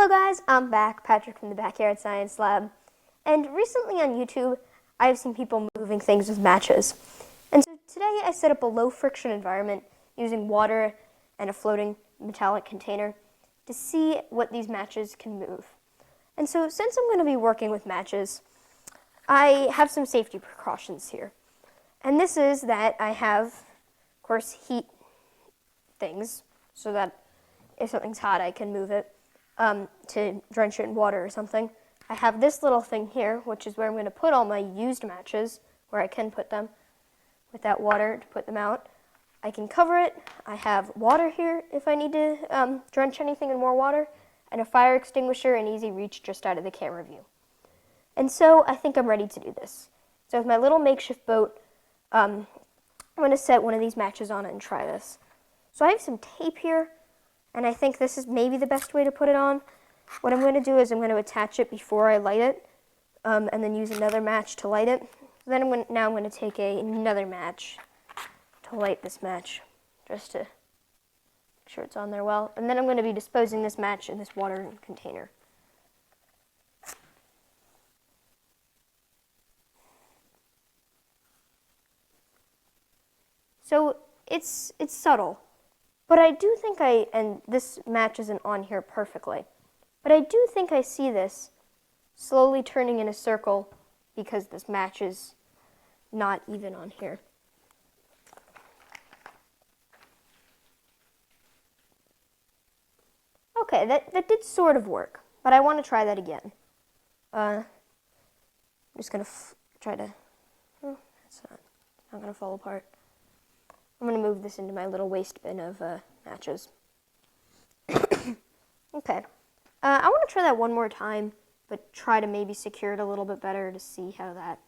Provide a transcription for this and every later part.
Hello guys, I'm back, Patrick from the Backyard Science Lab, and recently on YouTube I've seen people moving things with matches. And so today I set up a low friction environment using water and a floating metallic container to see what these matches can move. And so since I'm going to be working with matches, I have some safety precautions here. And this is that I have, of course, heat things so that if something's hot I can move it. To drench it in water or something. I have this little thing here, which is where I'm going to put all my used matches, where I can put them without water to put them out. I can cover it. I have water here if I need to drench anything in more water, and a fire extinguisher in easy reach just out of the camera view. And so I think I'm ready to do this. So with my little makeshift boat, I'm going to set one of these matches on it and try this. So I have some tape here. And I think this is maybe the best way to put it on. What I'm going to do is I'm going to attach it before I light it, and then use another match to light it. Then I'm going to take another match to light this match, just to make sure it's on there well. And then I'm going to be disposing this match in this water container. So it's subtle. But I do think and this match isn't on here perfectly, but I do think I see this slowly turning in a circle because this match is not even on here. Okay, that did sort of work, but I want to try that again. I'm just going to try to, it's not going to fall apart. I'm going to move this into my little waste bin of matches. Okay. I want to try that one more time, but try to maybe secure it a little bit better to see how that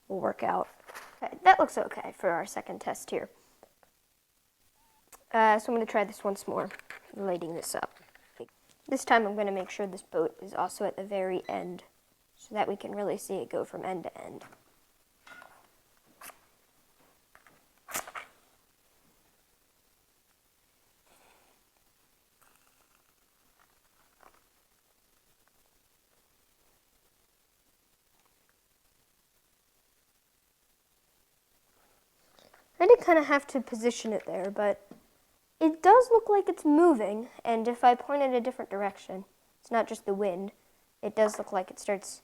will work out. Okay, that looks okay for our second test here. So I'm going to try this once more, lighting this up. This time I'm going to make sure this boat is also at the very end, so that we can really see it go from end to end. I did kind of have to position it there, but it does look like it's moving, and if I point it a different direction, it's not just the wind, it does look like it starts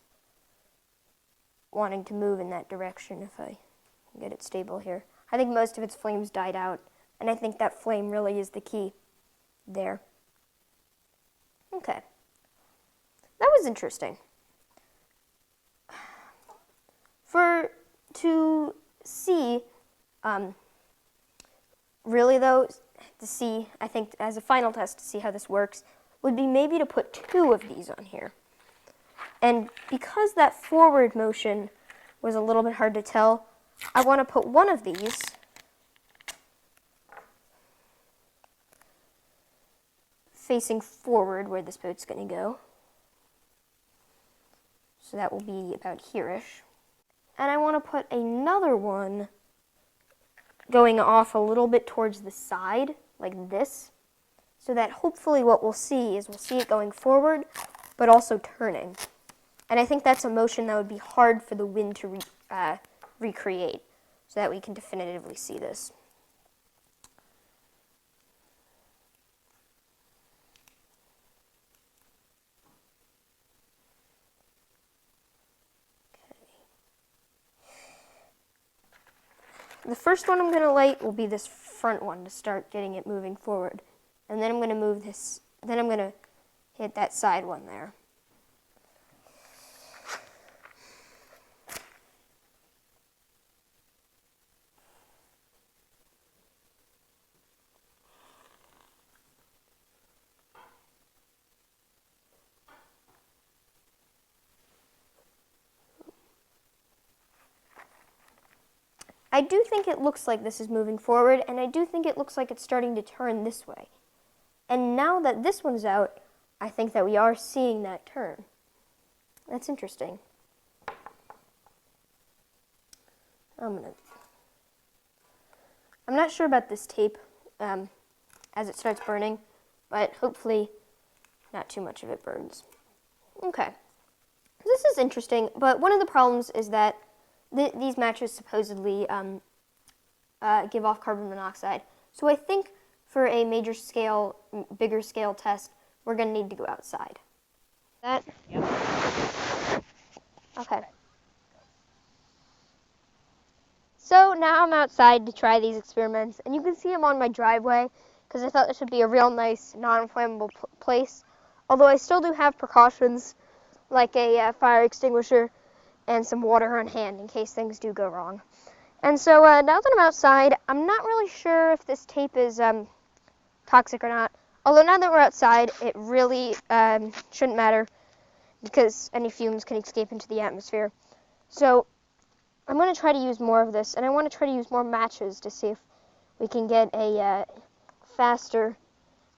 wanting to move in that direction if I get it stable here. I think most of its flames died out, and I think that flame really is the key there. Okay. That was interesting. To see really though, to see, I think as a final test to see how this works, would be maybe to put two of these on here. And because that forward motion was a little bit hard to tell, I want to put one of these facing forward where this boat's going to go. So that will be about here-ish. And I want to put another one going off a little bit towards the side, like this, so that hopefully what we'll see is we'll see it going forward, but also turning. And I think that's a motion that would be hard for the wind to recreate, so that we can definitively see this. The first one I'm going to light will be this front one to start getting it moving forward. And then I'm going to move this, then I'm going to hit that side one there. I do think it looks like this is moving forward, and I do think it looks like it's starting to turn this way. And now that this one's out, I think that we are seeing that turn. That's interesting. I'm not sure about this tape as it starts burning, but hopefully not too much of it burns. Okay. This is interesting, but one of the problems is that these matches supposedly give off carbon monoxide. So I think for a bigger scale test, we're going to need to go outside. That? Yep. Okay. So now I'm outside to try these experiments, and you can see I'm on my driveway because I thought this would be a real nice, non-flammable place. Although I still do have precautions like a fire extinguisher and some water on hand in case things do go wrong. And so now that I'm outside, I'm not really sure if this tape is toxic or not. Although now that we're outside, it really shouldn't matter because any fumes can escape into the atmosphere. So I'm going to try to use more of this, and I want to try to use more matches to see if we can get a faster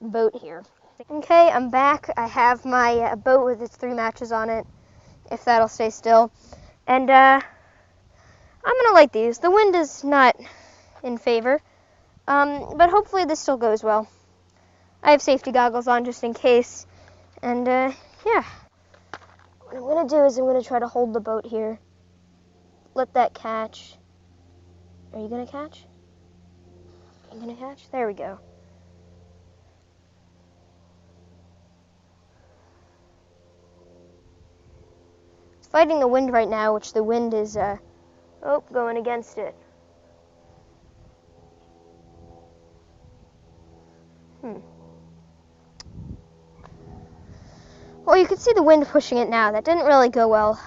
boat here. Okay, I'm back. I have my boat with its 3 matches on it, if that'll stay still. And I'm going to light these. The wind is not in favor, but hopefully this still goes well. I have safety goggles on just in case. And yeah, what I'm going to do is I'm going to try to hold the boat here. Let that catch. Are you going to catch? Are you going to catch? There we go. It's fighting the wind right now, which the wind is, going against it. Well, you can see the wind pushing it now. That didn't really go well.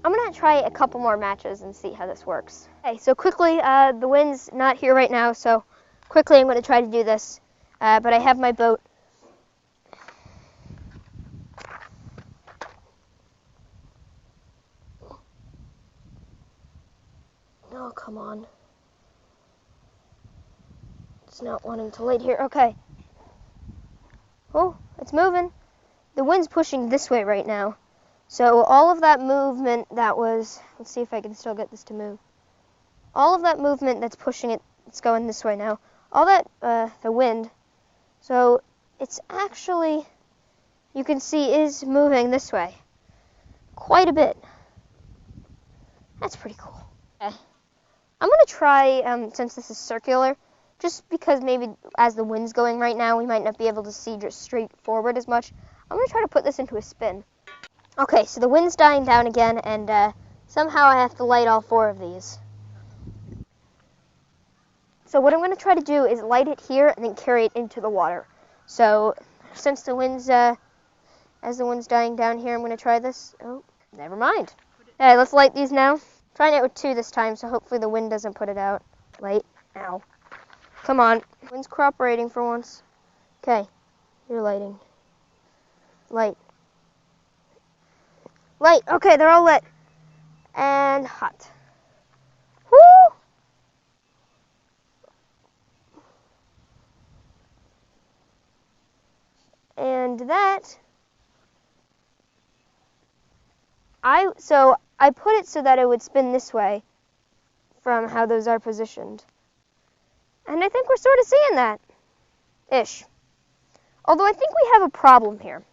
I'm going to try a couple more matches and see how this works. Okay, so quickly, the wind's not here right now, so quickly I'm going to try to do this. But I have my boat. Oh, come on. It's not wanting to light here. Okay. Oh, it's moving. The wind's pushing this way right now. So all of that movement that was, let's see if I can still get this to move. All of that movement that's pushing it, it's going this way now. All that, the wind, so it's actually, you can see, is moving this way. Quite a bit. That's pretty cool. Okay. I'm going to try, since this is circular, just because maybe as the wind's going right now, we might not be able to see just straight forward as much. I'm going to try to put this into a spin. Okay, so the wind's dying down again, and somehow I have to light all 4 of these. So what I'm going to try to do is light it here and then carry it into the water. So since the wind's, as the wind's dying down here, I'm going to try this. Oh, never mind. Alright, let's light these now. Trying it with 2 this time, so hopefully the wind doesn't put it out. Light. Ow. Come on. Wind's cooperating for once. Okay, you're lighting. Light. Light. Okay, they're all lit. And hot. Woo! And that, I put it so that it would spin this way from how those are positioned. And I think we're sort of seeing that. Ish. Although I think we have a problem here.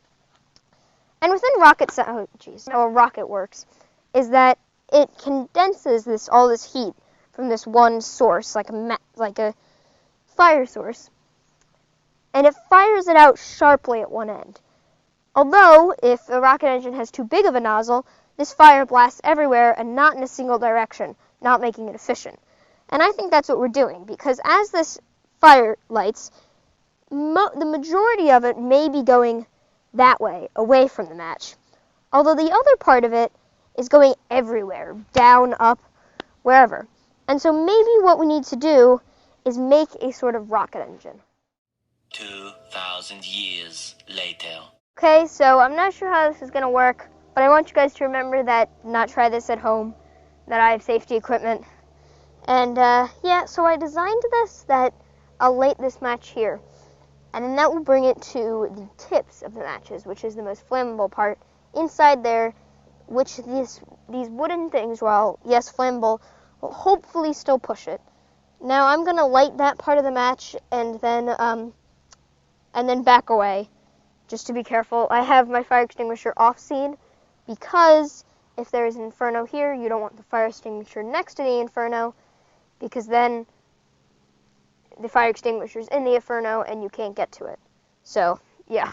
And within how a rocket works is that it condenses all this heat from this one source, like a fire source, and it fires it out sharply at one end. Although, if a rocket engine has too big of a nozzle, this fire blasts everywhere and not in a single direction, not making it efficient. And I think that's what we're doing, because as this fire lights, the majority of it may be going that way, away from the match. Although the other part of it is going everywhere, down, up, wherever. And so maybe what we need to do is make a sort of rocket engine. 2,000 years later. Okay, so I'm not sure how this is going to work, but I want you guys to remember that not try this at home, that I have safety equipment. And yeah, so I designed this that I'll light this match here. And then that will bring it to the tips of the matches, which is the most flammable part. Inside there, which these wooden things, while yes, flammable, will hopefully still push it. Now I'm going to light that part of the match and then back away just to be careful. I have my fire extinguisher off scene because if there is an inferno here, you don't want the fire extinguisher next to the inferno because then the fire extinguisher's in the inferno and you can't get to it. So, yeah.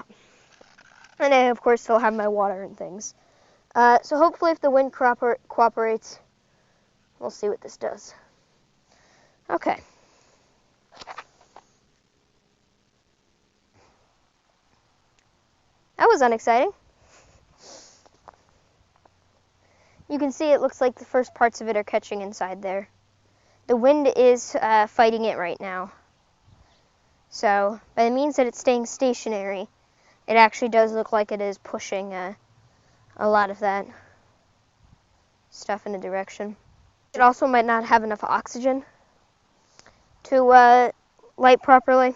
And I, of course, still have my water and things. So hopefully if the wind cooperates, we'll see what this does. Okay. That was unexciting. You can see it looks like the first parts of it are catching inside there. The wind is fighting it right now. So, by the means that it's staying stationary, it actually does look like it is pushing a lot of that stuff in a direction. It also might not have enough oxygen to light properly.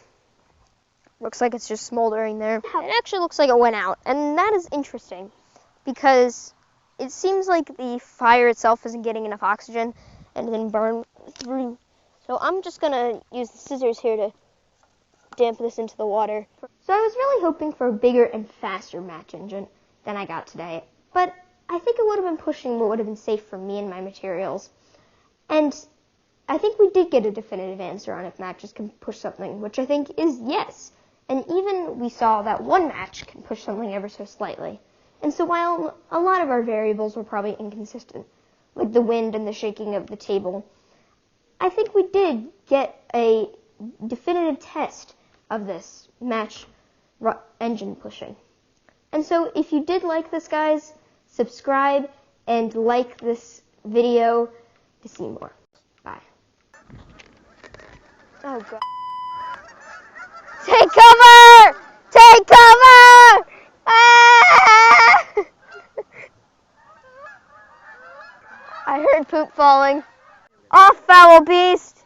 Looks like it's just smoldering there. It actually looks like it went out, and that is interesting because it seems like the fire itself isn't getting enough oxygen and it didn't burn through. So I'm just gonna use the scissors here to damp this into the water. So I was really hoping for a bigger and faster match engine than I got today, but I think it would have been pushing what would have been safe for me and my materials. And I think we did get a definitive answer on if matches can push something, which I think is yes. And even we saw that one match can push something ever so slightly. And so while a lot of our variables were probably inconsistent, like the wind and the shaking of the table, I think we did get a definitive test of this match engine pushing. And so if you did like this, guys, subscribe and like this video to see more. Bye. Oh, God. Take cover! Take cover! Ah! I heard poop falling. Off, foul beast!